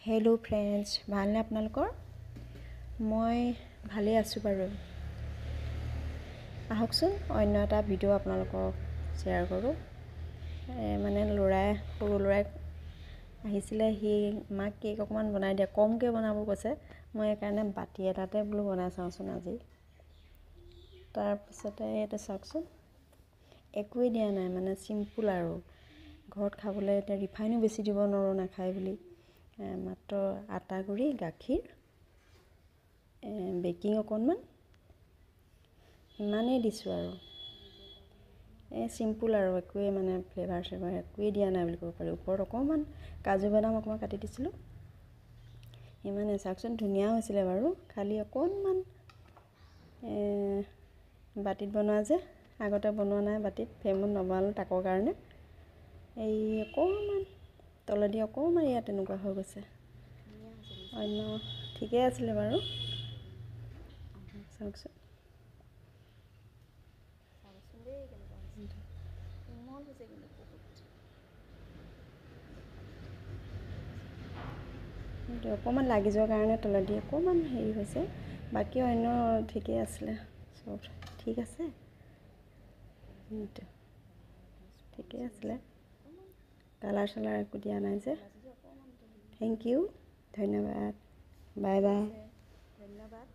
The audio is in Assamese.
হেল্ল' ফ্ৰেণ্ডছ, ভালনে আপোনালোকৰ? মই ভালেই আছোঁ বাৰু। আহকচোন অন্য এটা ভিডিঅ' আপোনালোকক শ্বেয়াৰ কৰোঁ। সৰু ল'ৰাই আহিছিলে, সি মাক কেক অকণমান বনাই দিয়া, কমকৈ বনাব কৈছে। মই সেইকাৰণে বাতি এটাতে বোলো বনাই চাওঁচোন আজি। তাৰপিছতে এইটো চাওকচোন, একোৱেই দিয়া নাই, চিম্পুল আৰু ঘৰত খাবলৈ। এতিয়া ৰিফাইনো বেছি দিব নোৱাৰোঁ, নাখায় বুলি। মাত্ৰ আটা গুড়ি, গাখীৰ, বেকিং অকণমান, ইমানেই দিছোঁ আৰু। চিম্পুল আৰু একোৱেই ফ্লেভাৰ চেভাৰ একোৱেই দিয়া নাই বুলি ক'ব পাৰি। ওপৰত অকণমান কাজু বাদাম অকণমান কাটি দিছিলোঁ, ইমানেই। চাওকচোন ধুনীয়া হৈছিলে বাৰু, খালি অকণমান বাতিত বনোৱা যে, আগতে বনোৱা নাই বাতিত, ফ্ৰেমত নবনালোঁ তাকৰ কাৰণে। এই অকণমান তলেদি অকণমান ইয়াত তেনেকুৱা হৈ গৈছে। অন্য ঠিকেই আছিলে বাৰু। চাওকচোন দেই কেনেকুৱা হৈছে, কোমল হৈছে কিন্তু বহুত। সেইটো অকণমান লাগি যোৱাৰ কাৰণে তলেদি অকণমান হেৰি হৈছে, বাকী অন্য ঠিকেই আছিলে, চব ঠিক আছে। ঠিকেই আছিলে, কালাৰ চালাৰ একো দিয়া নাই যে। থেংক ইউ, ধন্যবাদ, বাই বাই, ধন্যবাদ।